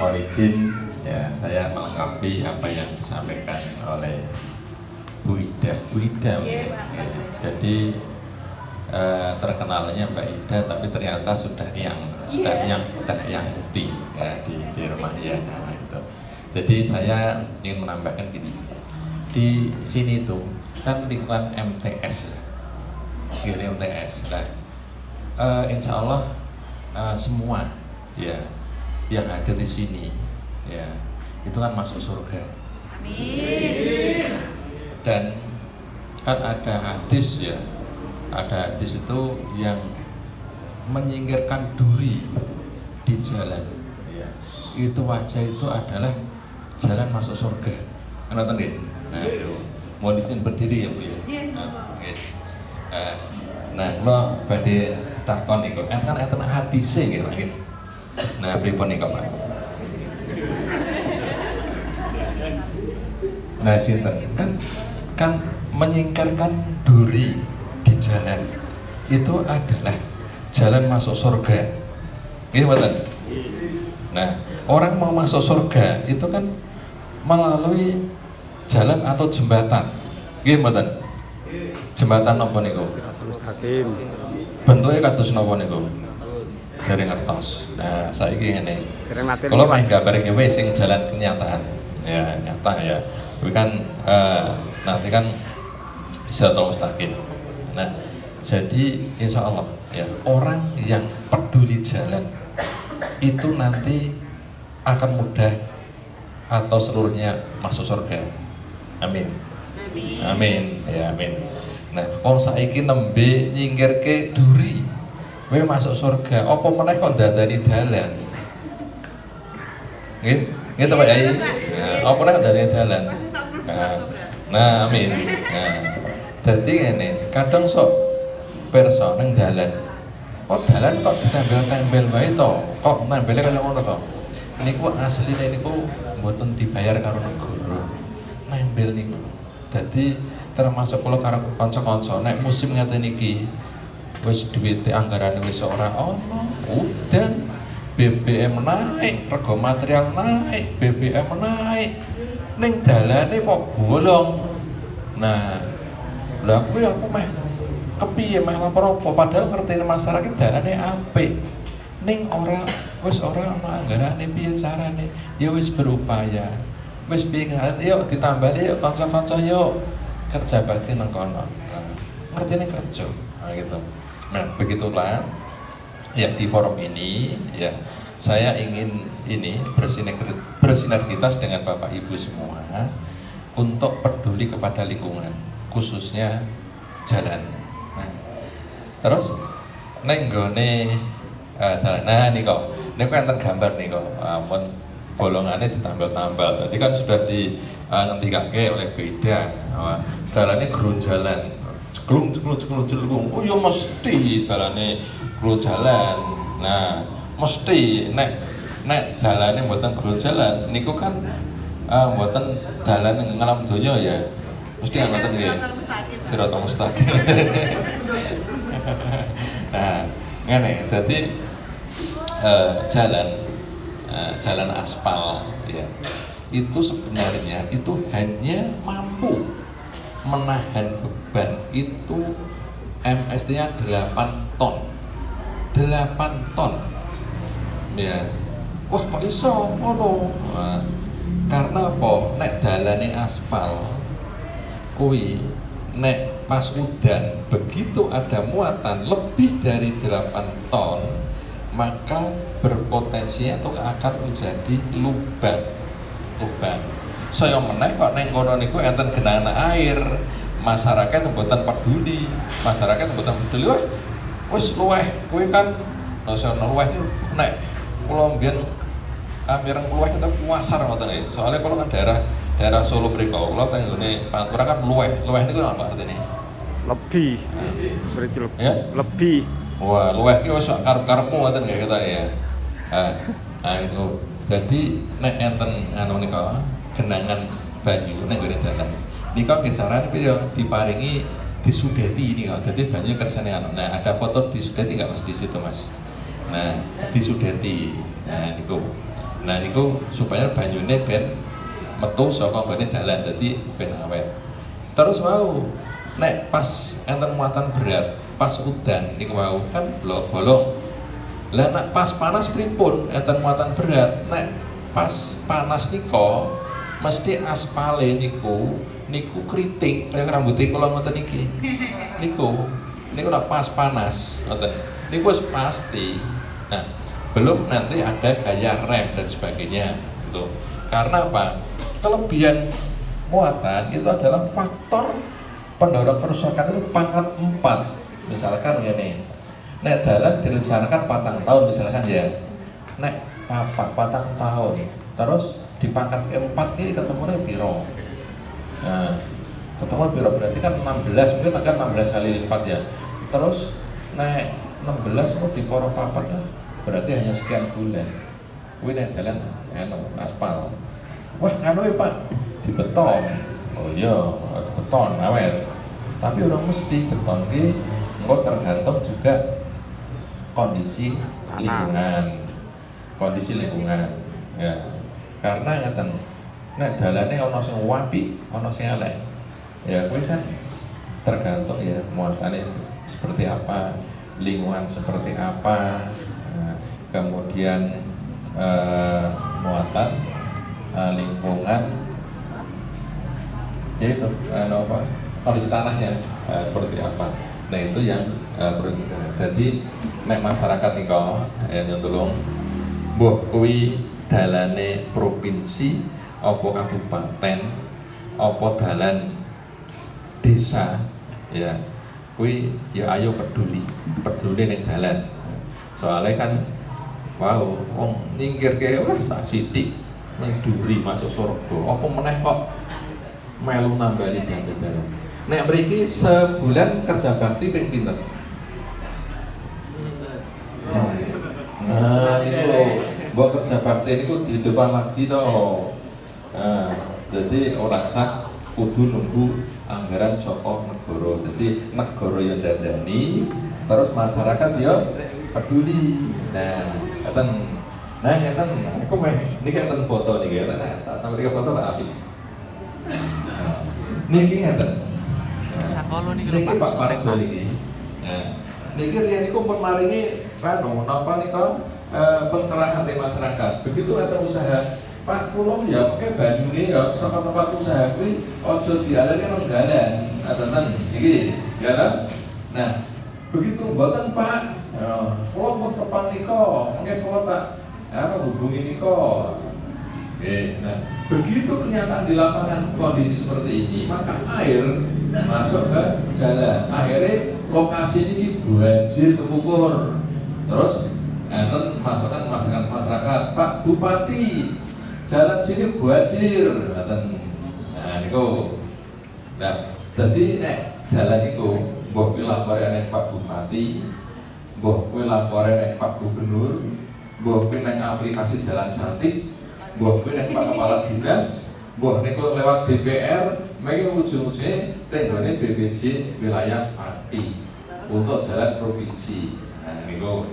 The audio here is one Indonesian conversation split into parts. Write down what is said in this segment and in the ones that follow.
mohon izin ya saya melengkapi apa yang disampaikan oleh Bu Ida. Ya. Jadi terkenalnya Mbak Ida, tapi ternyata sudah yang putih ya di rumah ya. Nah, itu. Jadi saya ingin menambahkan gini, di sini itu kan lingkungan MTS ya, MTS. Nah, insya Allah semua ya yang hadir di sini ya itu kan masuk surga. Amin. Dan kan ada hadis ya, ada hadis itu yang menyingkirkan duri di jalan ya, itu wajah itu adalah jalan masuk surga. Kenapa nih? Nah itu mau izin berdiri ya Bu ya. Nah lo badhe takon niku kan enten hadise nggih Pak. Nah pripun niku Pak? Nah sinten kan menyingkirkan duri di jalan itu adalah jalan masuk surga. Nggih mboten? Nah, orang mau masuk surga itu kan melalui jalan atau jembatan. Nggih mboten? Jembatan napa niku? Mustaqim. Bentuknya kados napa niku? Dari ngertos. Nah, saiki ngene. Kalau Kalau meh gambar ngewe sing jalan kenyataan. Ya, nyata ya. Tapi kan nanti kan Siratal Mustaqim. Nah, jadi insya Allah ya orang yang peduli jalan itu nanti akan mudah atau seluruhnya masuk surga. Amin. Amin. Ya amin. Nah, wong saiki nembe nyingkirke duri, kowe masuk surga. Apa meneh kok ndandani dalan? Nggih, nggih to Pak Yai. Nah, apa meneh ndandani dalan? Nah, amin. Nah, dadi ngene, kadang sok pirsa nang dalan. Kok dalan kok ditempel-tempel wae to? Kok nempele kaya ngono to? Niku asline niku mboten dibayar karo negara. Nempel niku. Dadi termasuk kula karo kanca-kanca nek musim ngeten iki wis duwite anggarane wis ora ono, udan BBM naik, rega material naik, BBM naik. Ning dalane kok bolong. Nah, lha kuwi aku meh kepiye meh lapor apa padahal ngertine masyarakat dalane apik. Ning ora wis ora ana anggarane piye carane. Ya wis berupaya. Wis piye yuk ditambah yuk kanca-kanca yuk kerja bakti nang kono. Nah, ngertine kerja. Nah gitu. Nah, begitulah ya di forum ini ya saya ingin ini bersinergitas dengan Bapak Ibu semua untuk peduli kepada lingkungan, khususnya jalan. Nah, terus neng gone nah nih kok, ini kan enten gambar nih kok, bolongannya ditambal-tambal. Tadi kan sudah ngentikake oleh Beda, jalannya gerunjalan, ceklung. Oh ya mesti jalannya gerunjalan. Nah, mesti nek jalannya buatan gerunjalan, niku kan buatan jalan yang ngalam donya ya, mesti ngoten nggih. Siratal Mustaqim. Nah, ngene, jadi jalan aspal ya itu sebenarnya itu hanya mampu menahan beban itu MST-nya 8 ton ya. Wah kok iso ngono? Nah, karena apa? Nek dalane aspal kuwi nek pas udan begitu ada muatan lebih dari 8 ton maka berpotensi atau akan menjadi lubang. Saya meneh kok neng kono niku enten genangan air, masyarakat mboten peduli. Wah, wis luweh kuwi kan nasional luweh nek kula mbiyen mireng luweh kita puasar ngoten iki. Soale kula kan daerah Solo mriku, kula teng nggone Pantura kan luweh niku apa artine? Lebih. Berarti lebih. Ya? Lebih. Wah, luweh ki wis karep-karepmu ngoten nggih kita ya. Nah itu. Jadi nek enten anu nika genangan banyu nek ngene dalan. Nika carane piye diparingi disudeti ini kok. Jadi banyu kersane anu. Nah, ada foto disudeti enggak Mas di situ, Mas? Nah, disudeti. Nah, niku. Nah niku supaya banyune ben metu saka gone dalan dadi ben awet. Terus wau nek pas enten muatan berat, pas udan niku wau kan bolong. Lah nek pas panas pripun enten muatan berat, nek pas panas niko mesti aspale niku kritik kaya rambutnya kula ngoten iki. Niku nek pas panas ngoten. Niku wis pasti. Nah, belum nanti ada gaya rem dan sebagainya gitu. Karena apa? Kelebihan muatan itu adalah faktor pendorong kerusakan itu pangkat 4. Misalkan gini, nek dalan direncanakan 4 tahun misalkan ya, nek patang tahun, terus di pangkat ke-4 ini ketemunya piro. Nah, ketemu piro berarti kan 16, mungkin akan 16 kali lipat ya. Terus nek 16 itu di poro papat ya, berarti hanya sekian bulan. Kuwi nek dalan aspal. Wah, anu ya Pak, di beton. Oh iya, beton awet. Tapi orang mesti beton ki engko tergantung juga kondisi lingkungan. Kondisi lingkungan. Ya. Karena ngeten, nek dalane ana sing apik, ana sing elek. Ya kuwi kan tergantung ya muatannya seperti apa, lingkungan seperti apa. Nah, kemudian muatan lingkungan itu apa kondisi tanahnya seperti apa. Nah itu yang perlu kita. Jadi nek masyarakat niko nyuntulung mbuh kuwi dalane provinsi apa kabupaten apa dalan desa ya kuwi ya ayo peduli ning dalan. Soalnya kan wow, wong nyingkirke wis sak sithik ning duri masuk surga. Apa meneh kok melu nambani dalan. Nek mriki sebulan kerja bakti ping pinten? Nah, itu lho, mbok kerja bakti niku di depan lagi to. Nah, jadi orang sak kudu nunggu anggaran saka negara. Jadi negara yang dandani, terus masyarakat ya peduli. Nah, ngeten aku meh niki enten foto niki ya. Tak sampeyan foto tak apik. Niki ngeten. Sakolo niki lho Pak Pak. Parjo niki. Nah, niki riyen niku pun maringi napa nika pencerahan di masyarakat. Begitu ada usaha Pak Kulon ya pakai banyune ya saka tempat usaha kuwi aja dialani nang dalan. Aten iki ya kan? Nah, begitu mboten Pak. Kula pun tepan nika, mungkin kula tak hubungi nika. Nah, begitu kenyataan di lapangan kondisi seperti ini, maka air masuk ke jalan. Akhirnya lokasi ini banjir terukur. Terus enten masukan masyarakat, Pak Bupati, jalan sini banjir. Nah, niku. Nah, jadi nek jalan niku mbok kuwi lapore nek Pak Bupati, mbok kuwi lapore nek Pak Gubernur, mbok kuwi nek aplikasi jalan cantik, mbok kuwi nek Pak Kepala Dinas, mbok niku lewat DPR, mengki ujung-ujungnya tenggone BPJ wilayah Pati untuk jalan provinsi. Nah, niku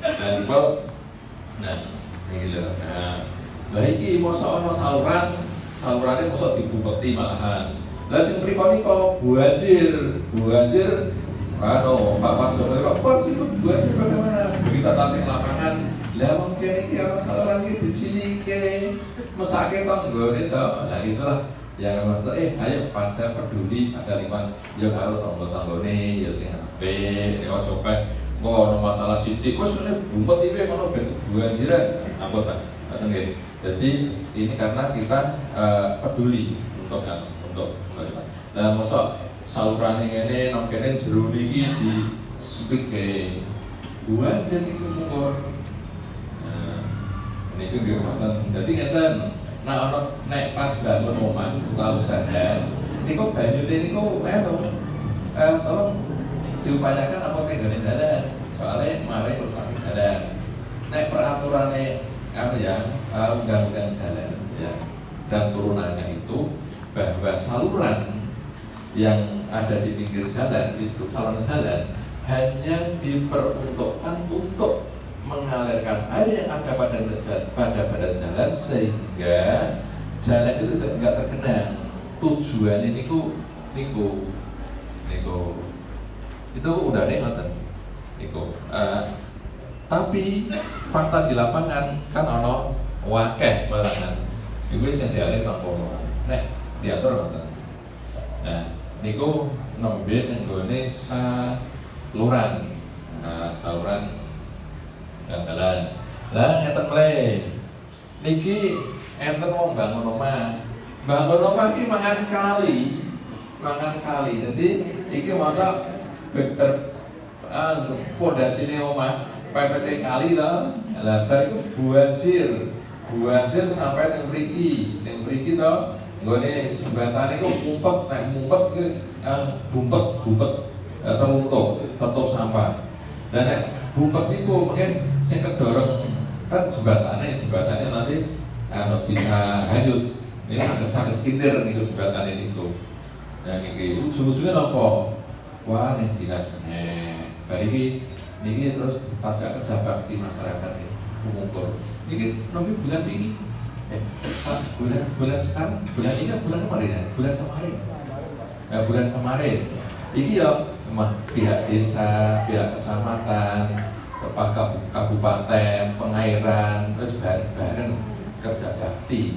dan niku nah iki lho. Lah iki mosok ana salurane mosok dibupeti malahan. Lah sing mriko niku banjir. Pak Pasone kok itu banjir bagaimana? Begitu datang ke lapangan, lah mungkin iki ana saluran iki di sini ke mesake tanggane to. Nah itulah yang maksud ayo pada peduli ada lingkungan ya karo tangga-tanggane ya sing apik ya coba ono masalah sithik kok sune bumpet iki ono ben banjiran ampun Pak. Nggih. Jadi ini karena kita peduli untuk bagaimana. Nah, mosok salurane ngene nang kene jero iki di spike banjir iki mungkur. Nah, niku nggih wonten. Dadi ngeten, nek ana nek pas bangun omah buka usaha, niku banyune niku tolong diupayakan apa tenggane dalan. Soalnya mari rusak dalan. Nek peraturane undang-undang jalan ya dan turunannya itu bahwa saluran yang ada di pinggir jalan itu saluran jalan hanya diperuntukkan untuk mengalirkan air yang ada pada badan jalan sehingga jalan itu tidak tergenang. Tujuan ini niku itu udah nih ngoten niku. Tapi fakta di lapangan kan ono wakeh malahan. Iku sing dialih nang kono. Nek diatur ngoten. Nah, niku nembe nggone saluran. Saluran dalan. Lah ngeten mle. Niki enten wong bangun omah. Bangun omah iki mangan kali. Jadi iki masa bener pondasine omah pepete kali to. Lah bar iku buanjir sampai nang mriki to. Nggone jembatan iku mumpet iki bumpet tutup sampah. Dan nek bumpet iku mungkin sing kedorong kan jembatannya nanti bisa hanyut. Ini sangat kintir niku jembatan niku. Nah niki ujung-ujungnya napa? Wah nih dinas bari niki terus pajak kerja bakti masyarakat ini mengumpul. Niki nanti bulan ini bulan sekarang bulan ini bulan kemarin ya? Bulan kemarin ini ya pihak desa, pihak kecamatan, kabupaten, pengairan, terus bareng kerja bakti.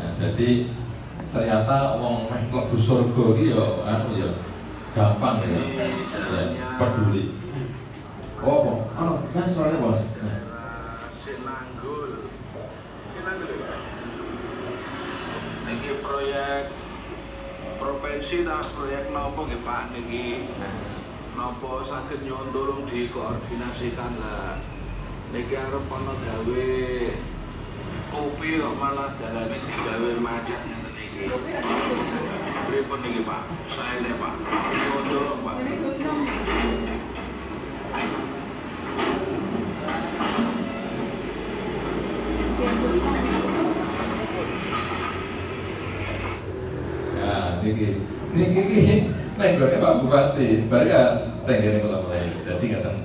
Nah, jadi ternyata wong mlebu surga iki ya gampang ya. Peduli. Oh, kan soalnya bos. Sinanggul. Niki proyek provinsi ta proyek napa nggih Pak niki? Napa saged nyuwun tulung dikoordinasikan lah. Niki arep ana gawe kopi kok malah dalane digawe macet ngene iki. Pripun niki Pak? Saene Pak. Nyuwun tulung Pak. Niki nenggone Pak Bupati, bari ya tenggene kula mulai. Dadi ngaten.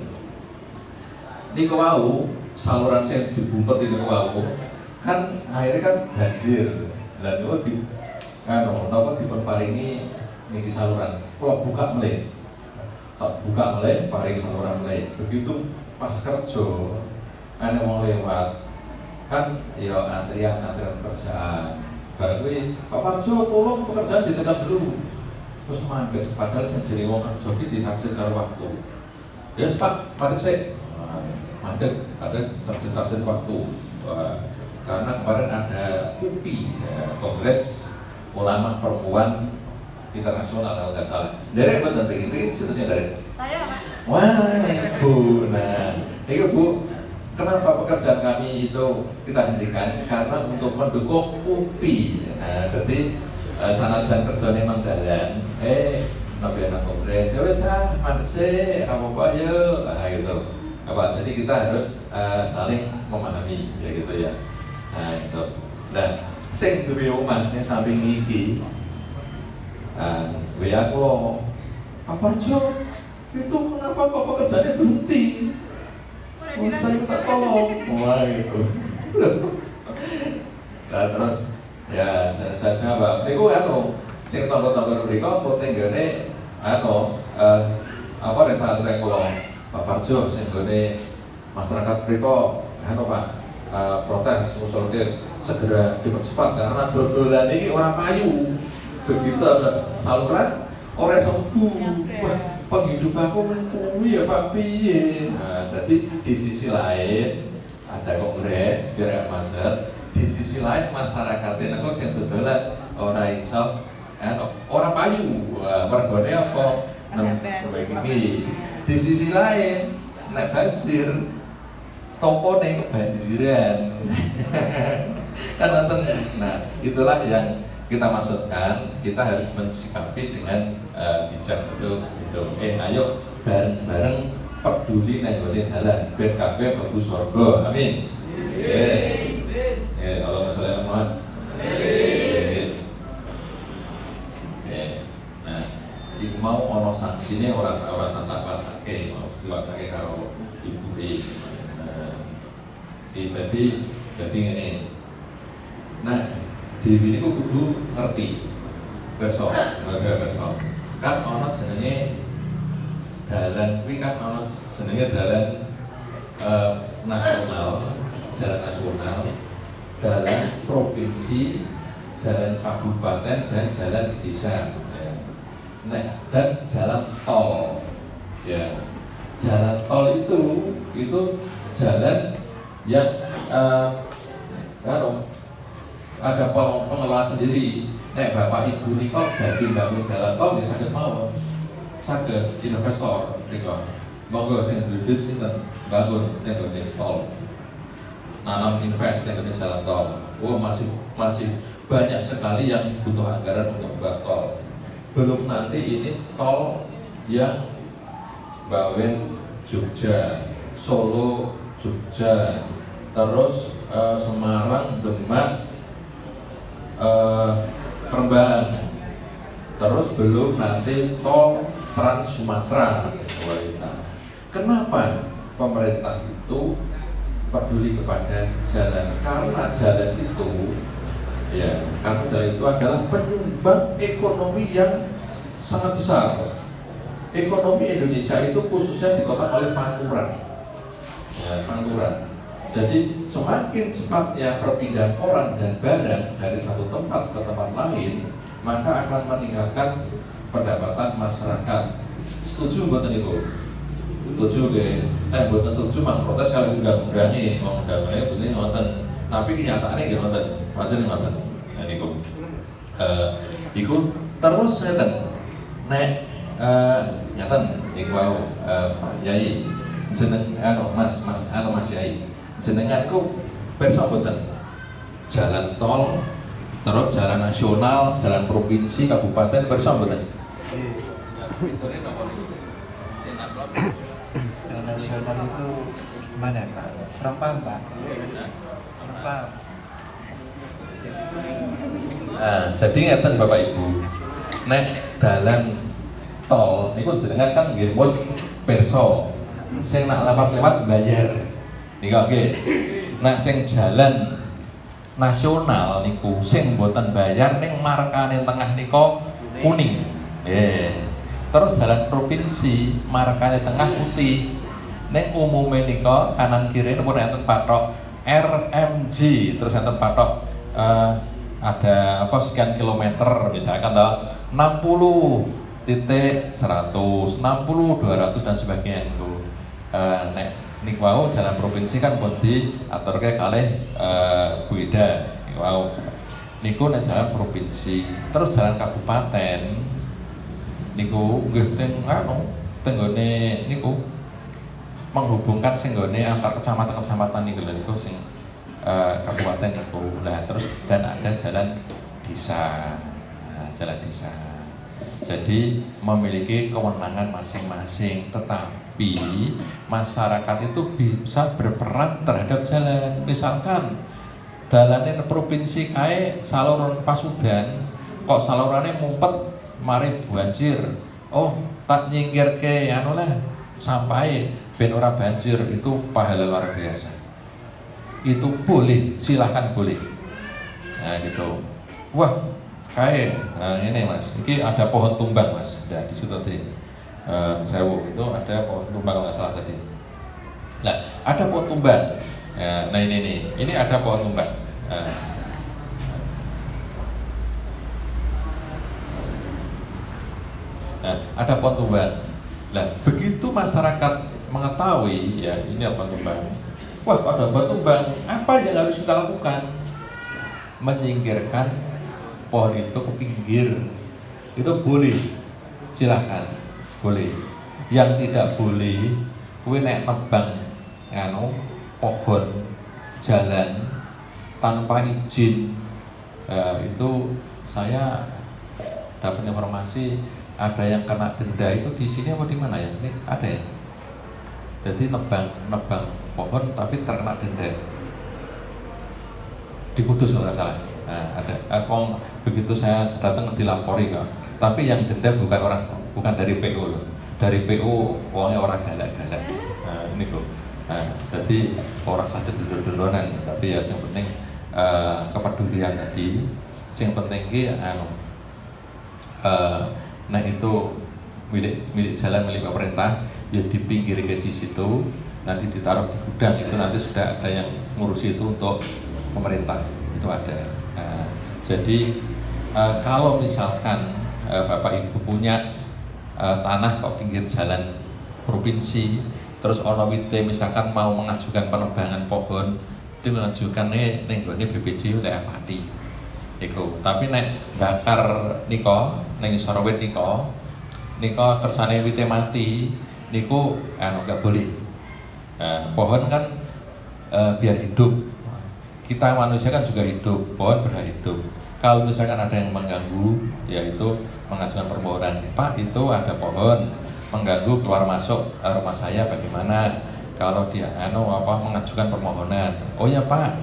Niku wau saluran sing dibumpet niku wau kan akhirnya kan banjir. Lah niku napa diperparingi niki saluran. Kula buka meleh. Tak buka meleh, paring saluran meleh. Begitu pas kerja ana wong lewat kan ya antrian kerjaan. Barang kuwi, Pak Parjo tolong pekerjaan ditekan dulu. Terus mampir, padahal saya jadi wong kerja iki ditaksir karo waktu. Ya Pak, madhep sik. Madhep, ada taksir waktu. Karena kemarin ada KUPI, Kongres Ulama Perempuan Internasional kalau nggak salah. Derek betul begini, situsnya Derek. Saya Pak. Wah, Ibu. Nah, ini Bu, kenapa pekerjaan kami itu kita hentikan? Karena untuk mendukung UPI. Nah, jadi sanajan kerjanya memang dalan. Nabi anak kongres, ya wes mandek sih, apa ya, gitu. Jadi kita harus saling memahami, ya gitu ya. Nah itu. Dan sing duwe omah ning samping iki. Aku apa aja? Itu kenapa kok pekerjaannya berhenti? Saya minta tolong. Wah itu. Nah terus ya saya Pak, niku sing tangga-tangga mriko pote nggone apa desa trek kula Pak Parjo sing nggone masyarakat mriko Pak protes usulke segera dipercepat karena dodolan iki ora payu. Begitu ada saluran ora sembuh. Penghidupanku kuwi ya Pak piye. Nah, jadi di sisi lain ada kongres biar macet. Di sisi lain masyarakatnya kok sing dodolan ora iso ora payu. Mergone apa? Iki. Di sisi lain nek banjir toko ning kebanjiran. Kan nonton. Nah, itulah yang kita maksudkan, kita harus mensikapi dengan bijak betul. Ayo bareng-bareng peduli nang gone dalan ben kabeh mlebu surga. Amin. Ya, Allahumma sholli ala Muhammad. Nah, mau ono sanksine ora tak pasake mau diwasake karo ibu jadi ngene. Nah, dhewe niku kudu ngerti besok kan ono jenenge dalan kuwi kan ono jenenge dalan nasional, jalan provinsi, jalan kabupaten dan jalan desa. Nah, dan jalan tol. Ya. Jalan tol itu jalan yang ada pengelola sendiri. Nek Bapak Ibu niko dadi bangun jalan tol bisa saged mawon. Saged investor niko. Monggo sing duit sinten bangun nek tol. Nanam invest nek jalan tol. Oh, masih banyak sekali yang butuh anggaran untuk membuat tol. Belum nanti ini tol yang Bawen Jogja, Solo Jogja, terus Semarang Demak Rembang, terus belum nanti tol Trans Sumatera. Kenapa pemerintah itu peduli kepada jalan? Karena jalan itu adalah penyumbang ekonomi yang sangat besar. Ekonomi Indonesia itu khususnya ditopang oleh Pantura. Pantura. Jadi semakin cepatnya perpindahan orang dan barang dari satu tempat ke tempat lain, maka akan meningkatkan pendapatan masyarakat. Setuju mboten itu? Setuju nggih. Mboten setuju mah protes kalau undang-undangnya, undang-undangnya bunyi ngoten. Tapi kenyataannya nggih ngoten. Pancen ngoten. Nah niku. Iku terus ngeten. Nek nyatan niku wau Pak Yai jeneng Mas Yai. Jenenganku pirsa mboten? Jalan tol, terus jalan nasional, jalan provinsi, kabupaten pirsa mboten? Jalan nasional itu mana Pak? Rempang Pak. Rempang. Jadi ngeten Bapak Ibu. Nek dalan tol niku jenengan kan nggih mun pirsa. Sing nak lapas lewat bayar. Niku nggih. Nek sing jalan nasional niku sing mboten bayar ning markane tengah nika kuning. Terus jalan provinsi markane tengah putih. Ning umume nika kanan kiri pun enten patok RMJ, terus enten patok ada sekian kilometer misalkan 60.100, 60, 200 dan sebagainya itu. Nek niku wau jalan provinsi kan pun diaturke kalih Bu Ida niku wau. Niku nek jalan provinsi, terus jalan kabupaten niku nggih teng tenggone niku menghubungkan sing nggone antar kecamatan-kecamatan niku lho niku sing kabupaten niku. Nah, terus dan ada jalan desa. Jalan desa. Jadi memiliki kewenangan masing-masing, tetapi masyarakat itu bisa berperan terhadap jalan. Misalkan dalane provinsi kae saluran Pasudan, kok salurane mumpet mari banjir. Oh, tak nyingkirke lah sampai ben ora banjir, itu pahala luar biasa. Itu boleh, silahkan boleh. Nah gitu. Wah, kayak, nah ini Mas, ini ada pohon tumbang Mas, nah di situ tadi sewu itu ada pohon tumbang nggak salah tadi. Nah, ada pohon tumbang. Nah ini ada pohon tumbang. Nah, ada pohon tumbang. Nah, begitu masyarakat mengetahui ya ini pohon tumbang. Wah, ada pohon tumbang, apa yang harus kita lakukan? Menyingkirkan pohon itu ke pinggir. Itu boleh, silahkan, boleh. Yang tidak boleh, kuwi nek nebang pohon jalan tanpa izin. Itu saya dapat informasi ada yang kena denda itu di sini apa di mana ya? Ini ada ya. Jadi nebang pohon tapi terkena denda. Di Kudus kalau nggak salah. Nah, ada. Begitu saya datang dilapori kok. Tapi yang denda bukan orang bukan dari PU loh. Dari PU uangnya orang galak-galak. Nah, niku. Nah, jadi orang saja dulu-duluan, tapi ya yang penting kepedulian tadi. Yang penting ki nah itu milik jalan milik pemerintah ya di pinggir ke di situ, nanti ditaruh di gudang, itu nanti sudah ada yang ngurusi itu untuk pemerintah, itu ada. Nah, jadi kalau misalkan Bapak Ibu punya tanah kok pinggir jalan provinsi, terus ono wite misalkan mau mengajukan penebangan pohon, itu mengajukan nih BPJ oleh Pati. Iku, tapi nek bakar niko, neng sorowet niko kersane wite mati, niku nggak boleh. Pohon kan biar hidup. Kita manusia kan juga hidup, pohon berhak hidup. Kalau misalkan ada yang mengganggu, yaitu mengajukan permohonan, Pak itu ada pohon mengganggu keluar masuk rumah saya, bagaimana? Kalau dia mengajukan permohonan, oh ya Pak,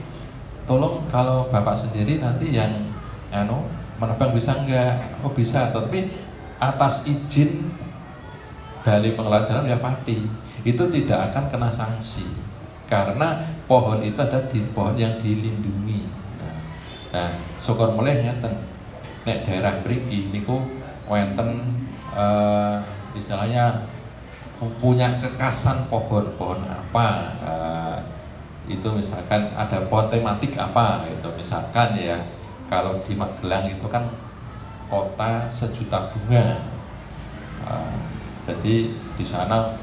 tolong kalau Bapak sendiri nanti yang menebang bisa enggak? Oh bisa, tapi atas izin dari pengelola jalan ya Pati, itu tidak akan kena sanksi karena pohon itu ada di pohon yang dilindungi. Nah, syukur mulai ngeten. Nek daerah mriki niku wonten istilahnya punya kekasan pohon apa, itu misalkan ada pohon tematik apa itu, misalkan ya kalau di Magelang itu kan kota sejuta bunga, jadi di sana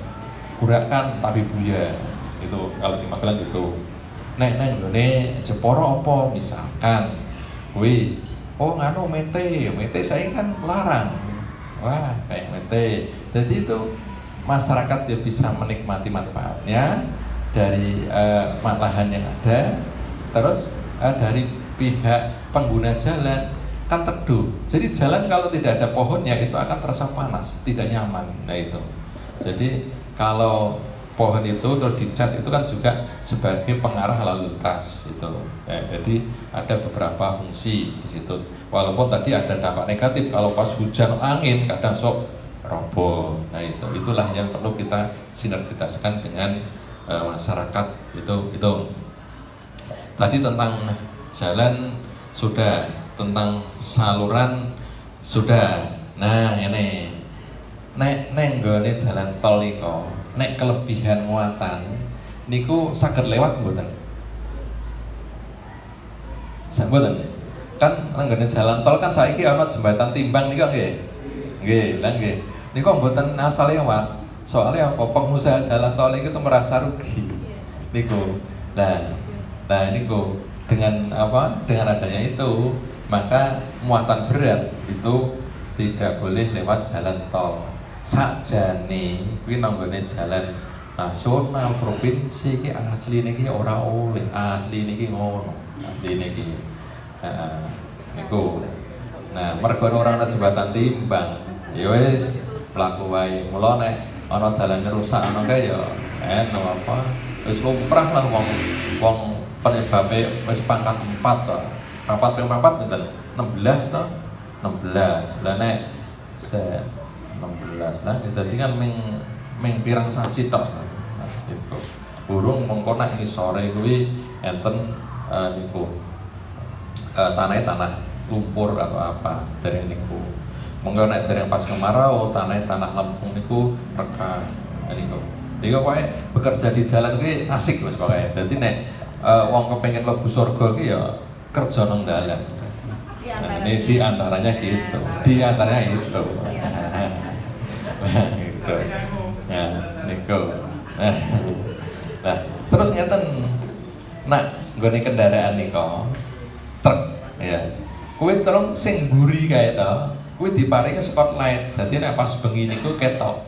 gurakan tapi buya itu kalau di Magelang gitu. Nek nggone Jepara apa misalkan kuwi mete saya kan larang, wah kayak mete, jadi itu masyarakat dia bisa menikmati manfaatnya dari lahan yang ada, terus dari pihak pengguna jalan kan teduh. Jadi jalan kalau tidak ada pohonnya itu akan terasa panas, tidak nyaman. Nah itu. Jadi kalau pohon itu terus dicat itu kan juga sebagai pengarah lalu lintas itu. Jadi ada beberapa fungsi di situ. Walaupun tadi ada dampak negatif kalau pas hujan angin kadang sok roboh. Nah itulah yang perlu kita sinergitaskan dengan masyarakat itu. Tadi tentang jalan sudah, tentang saluran sudah. Nah ini nek nggone jalan tol iko, nek kelebihan muatan niku saged lewat mboten? Mboten. Kan nggone jalan tol kan saiki ana jembatan timbang niku nggih. Nggih, lha nggih. Niku mboten asal lewat. Soalnya apa? Pengusaha jalan tol itu merasa rugi. Niku. Nah niku dengan adanya itu, maka muatan berat itu tidak boleh lewat jalan tol. Sakjane kuwi nanggone jalan nasional provinsi ki asline ki ora oleh, asline ki ngono, asline ki. Niku. Nah, mergo ora ana jembatan timbang, ya wis mlaku wae. Mula nek ana dalan rusak ana kae ya apa wis lumrah lah wong penyebabe wis pangkat 4 to. Rapat ping 4 pinten? 16 to. 16. Lah nek 16 lah dadi kan ming pirang sasi tok. Gitu. Burung mengko nek sore kuwi enten niku tanah lumpur atau apa dari niku. Monggo nek dereng pas kemarau tanah lempung niku reka niku. Niku pokoke bekerja di jalan kuwi asik wis pokoke. Dadi nek wong kepengin mlebu surga ki ya kerja nang dalan. Ini di antaranya gitu. Di antaranya itu. Gitu. Nah, niku. Nah, terus ngeten. Nah, nggone kendaraan niku truk ya. Kuwi terus sing mburi kae to. Kuwi diparingi spotlight. Dadi nek pas bengi niku ketok.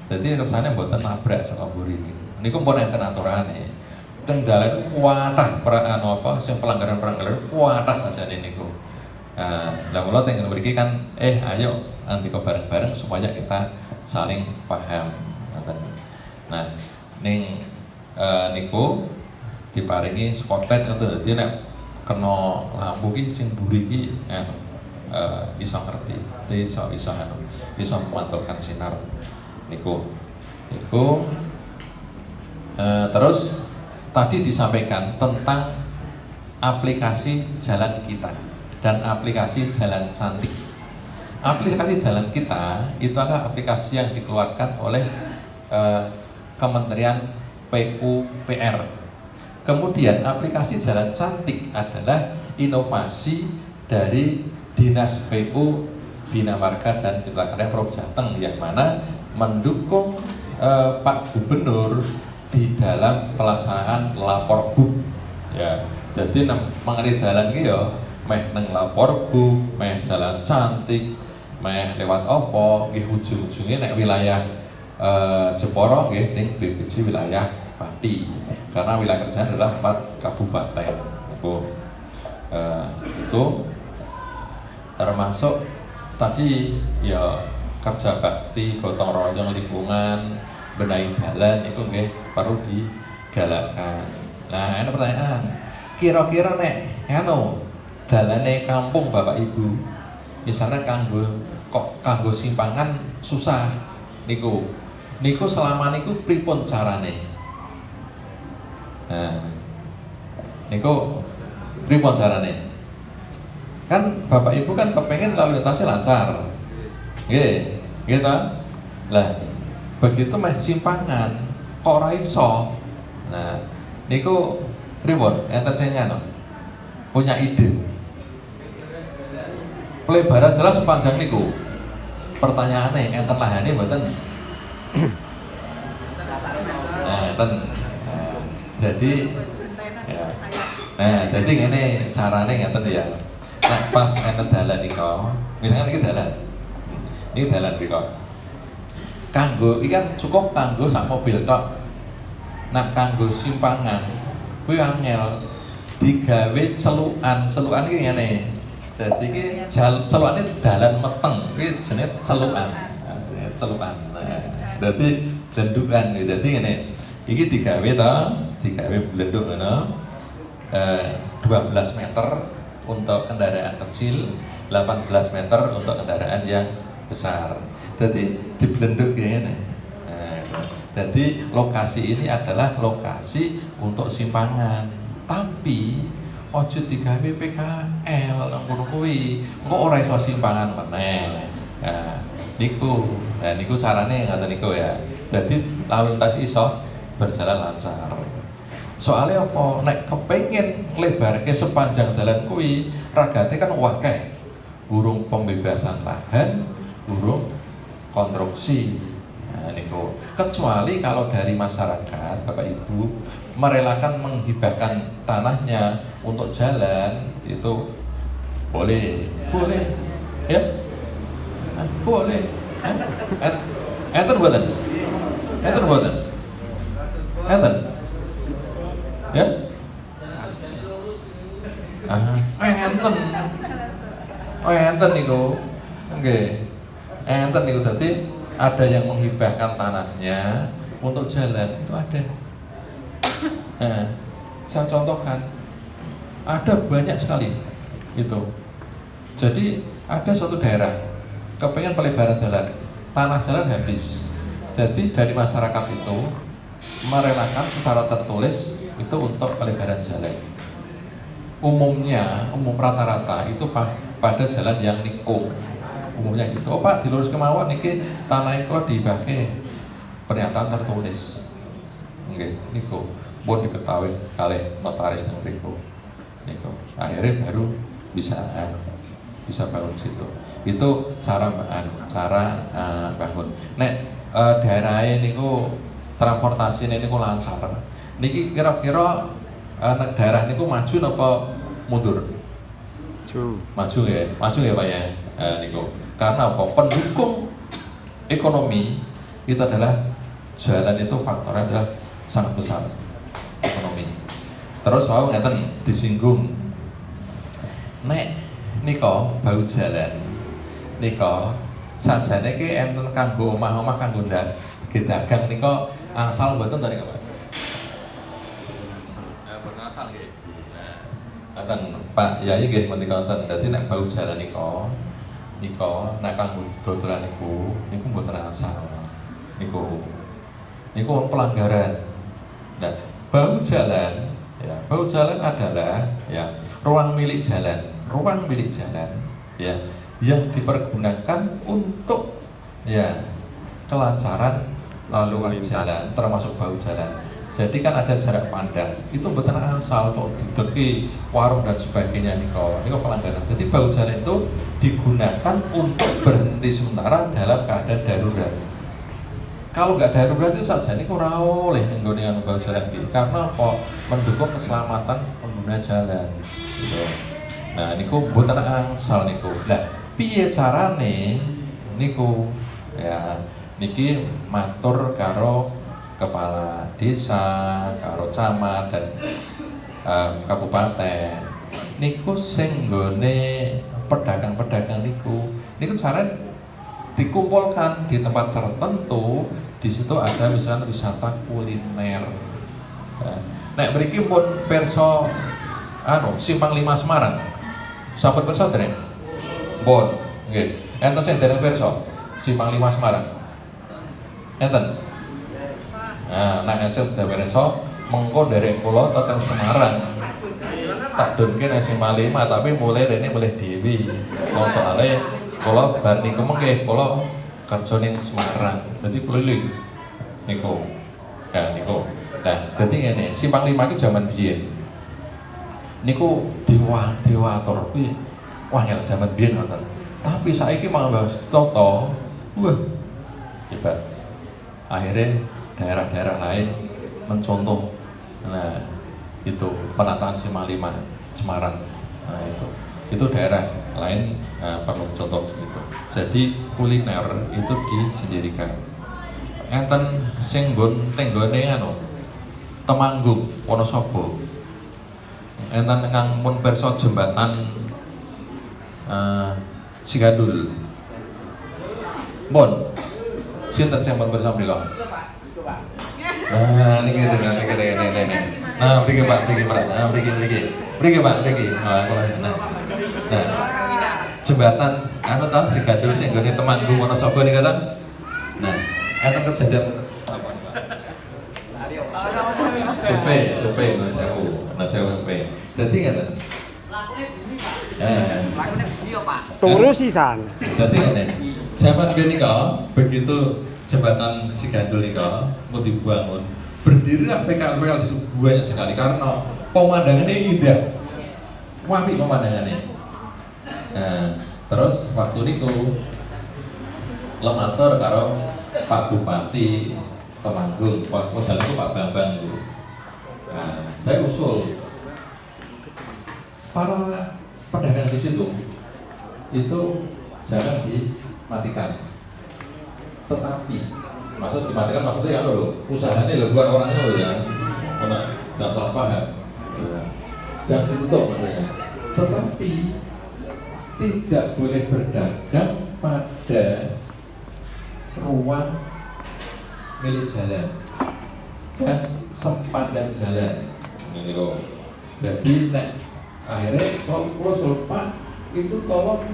Dadi kersane mboten nabrak saka mburi niku. Niku pun enten aturane. Kendala kuatah sing pelanggaran-pelanggaran kuatah sajane niku. Lah kula teng mriki kan ayo andika bareng-bareng supaya kita saling paham. Nah, ning niku diparingi spotlight ngoten. Dadi nek kena lampu ki sing mburi ki iso ngerti, iso memantulkan sinar niku. Terus tadi disampaikan tentang aplikasi jalan kita dan aplikasi jalan cantik. Aplikasi jalan kita itu adalah aplikasi yang dikeluarkan oleh Kementerian PUPR. Kemudian aplikasi jalan cantik adalah inovasi dari Dinas PU Bina Marga dan Cipta Karya Prof Jateng, yang mana mendukung Pak Gubernur di dalam pelaksanaan lapor buk. Ya, jadi mengenai jalan iki ya meh neng lapor buk, meh jalan cantik, meh lewat opo, nggih ujung-ujungnya nek wilayah Jepara nggih ning BPJ wilayah Pati. Karena wilayah kerjaan adalah 4 kabupaten. Itu termasuk tadi ya kerja bakti gotong royong lingkungan, benahi jalan itu nggih perlu digalakkan. Nah, ini pertanyaan. Kira-kira nek dalane kampung Bapak Ibu, misalnya kanggo simpangan susah niku selama niku pripun carane? Nah, niku pripun carane? Kan Bapak Ibu kan kepengen lalu lintasnya lancar. Nggih, gitu. Lah, begitu meh simpangan kok ora iso. Nah, niku pripun? Enten sing punya ide. Pelebaran jelas sepanjang niku. Pertanyaane enten lahane mboten? Nah, enten. Jadi ya. Nah, jadi ngene carane ngeten ya. Nah, pas enten dalan nika, misalkan iki dalan. Ini dalan iki kok. Kanggo iki kan cukup kanggo sak mobil tok. Nah, kanggo simpangan kuwi angel digawe celukan iki ngene. Dadi iki celukane dalan meteng, kuwi jenenge celukan. Celukan. Nah, dadi blendukan iki. Dadi ngene. Iki digawe blenduk ngono. 12 meter untuk kendaraan kecil, 18 meter untuk kendaraan yang besar. Jadi diblenduk ngene. Nah, jadi lokasi ini adalah lokasi untuk simpangan. Tapi ojo digawe PKL ngono kuwi. Engko ora iso simpangan meneh. Nah, niku carane ngoten niku ya. Jadi lalu lintas iso berjalan lancar. Soalnya apa? Nek kepengen lebarke sepanjang dalan kuwi, ragate kan wakeh. Burung pembebasan lahan, burung konstruksi. Nah, niku. Kecuali kalau dari masyarakat, Bapak Ibu merelakan menghibahkan tanahnya untuk jalan, itu boleh. Ya? Boleh. Enten mboten? Enten? Ya? Enten niku. Nggih. Enten niku dadi ada yang menghibahkan tanahnya untuk jalan, itu ada. Nah, saya contohkan. Ada banyak sekali itu. Jadi ada suatu daerah kepengen pelebaran jalan, tanah jalan habis. Jadi dari masyarakat itu merelakan secara tertulis itu untuk pelebaran jalan. Umum rata-rata itu pada jalan yang nikung. Umumnya gitu. Oh Pak, dilurus kemawon niki tanah iku dibake. Pernyataan tertulis. Nggih, niku pun diketahui kalih notaris niku. Akhirnya baru bisa bangun situ. Itu cara bangun. Nek daerahnya niku transportasi niku lancar. Niki kira-kira daerah niku maju napa mundur? Maju ya Pak ya. Niku. Karena apa? Pendukung ekonomi itu adalah jalan, itu faktornya adalah sangat besar ekonomi. Terus mau ngeten disinggung. Nek nika bau jalan. Nika sajane ki enten kanggo omah-omah kanggo dagang nika asal mboten dari Pak. Nah, asal nggih. Nah, Ngoten, Pak Yai nggih menika wonten. Dadi nek bau jalan nika nek kanggo dodolan niku mboten asal. Niku pelanggaran. Nah, bau jalan adalah ya ruang milik jalan ya yang dipergunakan untuk ya kelancaran lalu jalan termasuk bau jalan. Jadi kan ada jarak pandang, itu betul asal kok dideki warung dan sebagainya niko pelanggaran. Jadi bau jalan itu digunakan untuk berhenti sementara dalam keadaan darurat. Kalau nggak darurat itu saja niko ora oleh nggone bau jalan iki. Karena kok mendukung keselamatan pengguna jalan. Gitu. Nah niku betul asal niku. Lah piye carane niku ya niki matur karo kepala desa, karo camat dan kabupaten. Niku sing nggone pedagang-pedagang niku cara dikumpulkan di tempat tertentu. Di situ ada misalnya wisata kuliner. Nek mriki pun perso Simpang 5 Semarang. Sampun perso dereng? Pun, nggih. Enten sing dereng perso Simpang 5 Semarang. Enten. Nah, nek esuk sudah bereso, mengko dari pulau teng Semarang. Tak dunke nang Simpang 5 tapi mulai rene mulai dewi. Mau soalnya pulau bar niku mengke pulau kerja ning Semarang. Dadi keliling niku. Ya niku. Nah, dadi ngene, Simpang 5 iki jaman biyen. Niku dewator kuwi wangel jaman biyen ngoten. Tapi saiki malah toto. Wah. Coba. Akhirnya daerah-daerah lain mencontoh. Nah itu penataan Simpang 5 Semarang. Nah itu daerah lain perlu contoh gitu. Jadi kuliner itu disendirikan. Enten sing nggon tenggone Temanggung Wonosobo. Enten kang mun perso jembatan Sigandul. Mon sinten sing pun bersama mriko? Nah, niki. Nah, mriki Pak. Nah, mriki Pak. Nah. Jembatan ta Sigandul sing nggone Temanggung Wonosobo niku ta. Nah, enten kejadian apa? Survei Mas Sewu. Dadi ngene. Lakune beliau Pak. Turu sisan. Dadi ngene. Zaman kenika begitu jembatan Sigandul nika mau dibangun, berdiri PKL di situ banyak sekali karena pemandangannya indah, wapi pemandangannya. Nah, terus waktu niku lematur karo Pak Bupati Temanggung, waktu itu Pak Bambang itu. Nah, saya usul para pedagang di situ itu jangan dimatikan. Tetapi maksud dimatikan maksudnya ya loh, usahanya loh bukan orangnya loh ya. Jangan salah paham. Jangan ditutup maksudnya. Tetapi tidak boleh berdagang pada ruang milik jalan dan sempadan jalan. Ini loh. Jadi akhirnya kalau Pak itu tolong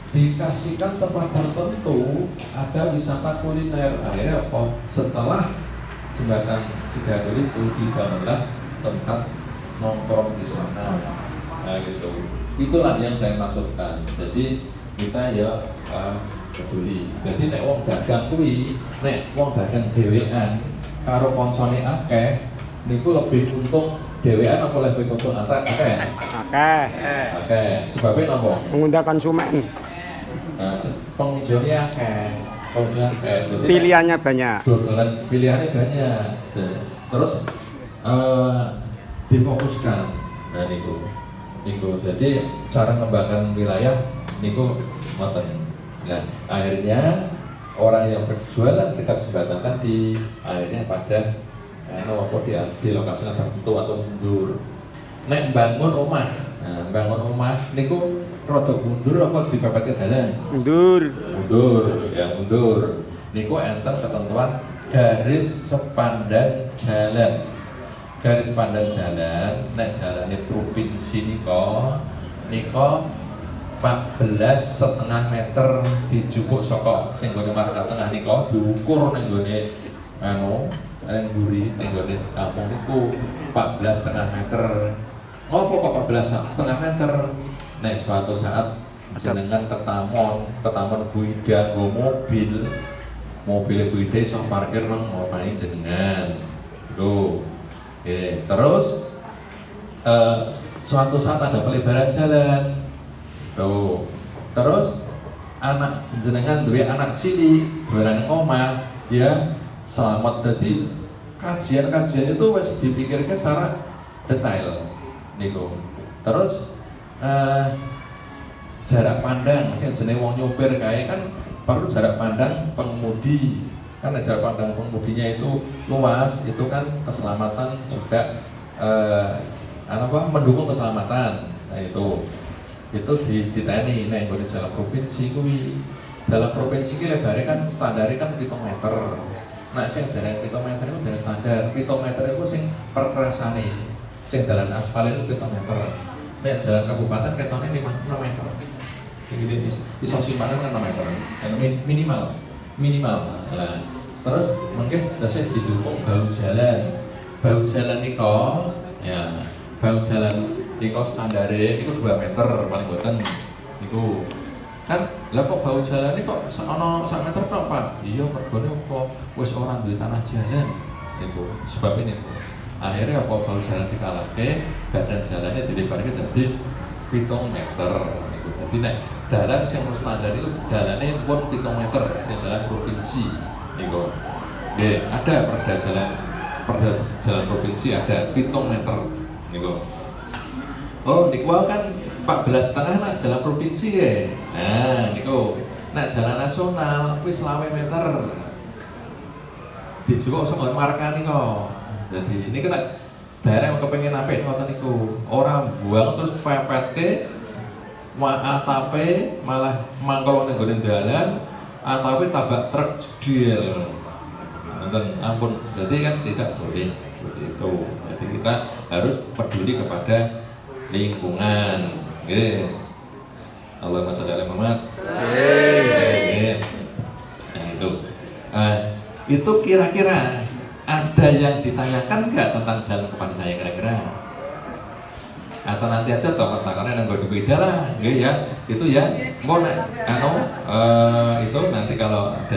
dikasihkan tempat tertentu ada wisata kuliner. Akhirnya apa? Setelah jembatan Sigandul itu dibangunlah tempat nongkrong di sana. Nah gitu. Itulah yang saya maksudkan. Jadi kita ya peduli. Jadi nek wong dagang kuwi, nek wong dagang dhewean karo koncone akeh, niku lebih untung dhewean apa lebih untung akeh? Akeh. Sebabnya napa? Mengundang konsumen. Nah, pengunjungnya akeh. Pilihannya banyak. Pilihannya banyak. Terus difokuskan. Nah niku. Jadi cara mengembangkan wilayah niku ngoten. Nah, akhirnya orang yang berjualan dekat jembatan tadi akhirnya pada di lokasi tertentu atau mundur. Nek bangun omah niku rada mundur apa dipepet ke dalan? Mundur. Niku enten ketentuan garis sepandan jalan. garis pandang jalan nek jalannya provinsi niko 14,5 meter dijupuk saka sing gone marka tengah niko diukur ning gone ning mburi ning gone kampung niku 14,5 meter. Ngopo kok 14,5 meter? Nek suatu saat jenengan tetamon buida nggo mobil buida iso parkir nang omahe jenengan. Lho. Oke, terus suatu saat ada pelebaran jalan. Tuh. Terus anak jenengan duwe anak cilik dolan nang omah, ya selamat. Jadi kajian-kajian itu wis dipikirke secara detail niku. Terus jarak pandang sing jenenge wong nyopir kae kan perlu jarak pandang pengemudi. Karena jarak pandang pengemudinya itu luas, itu kan keselamatan juga mendukung keselamatan. Nah itu diteni nek nggon dalam provinsi kuwi. Dalam provinsi ki lebare kan standare kan 7 meter. Nek sing dereng 7 meter itu dereng standar. 7 meter itu sing perkerasane. Sing dalan aspal itu 7 meter. Nek jalan kabupaten ketone 6 meter. Iki iso simpanan 6 meter. Minimal. Nah, terus mungkin dasar didukung bahu jalan niko, ya bahu jalan niko standare itu 2 meter paling boten niku. Kan lah kok bahu jalan ini kok ono 1 meter berapa? Iya mergone apa wis ora duwe tanah jalan niku. Sebab ini akhirnya apa bahu jalan dikalahke, badan jalannya dilebarke dadi 7 meter niku. Dadi nek dalan sing standar itu dalane pun 7 meter, sing jalan provinsi niku. Nggih, ada perda jalan provinsi ada 7 meter niku. Oh, niku kan 14,5 nak jalan provinsi ya. Nah, niku. Nak jalan nasional wis 20 meter. Dijupuk saka marka niku. Jadi ini kena daerah yang kepengen apik ngoten niku. Ora buang terus pepetke atape malah mangkal ning gone dalan, atape tabak truk jedil. Nonton ampun. Jadi kan tidak boleh seperti itu. Jadi kita harus peduli kepada lingkungan. Nggih. Allahumma shalli ala Muhammad. Nah, itu kira-kira ada yang ditanyakan nggak tentang jalan kepada saya kira-kira? Atau nanti aja toh pertanyaannya yang gue beda lah, ya itu ya, mau itu nanti kalau ada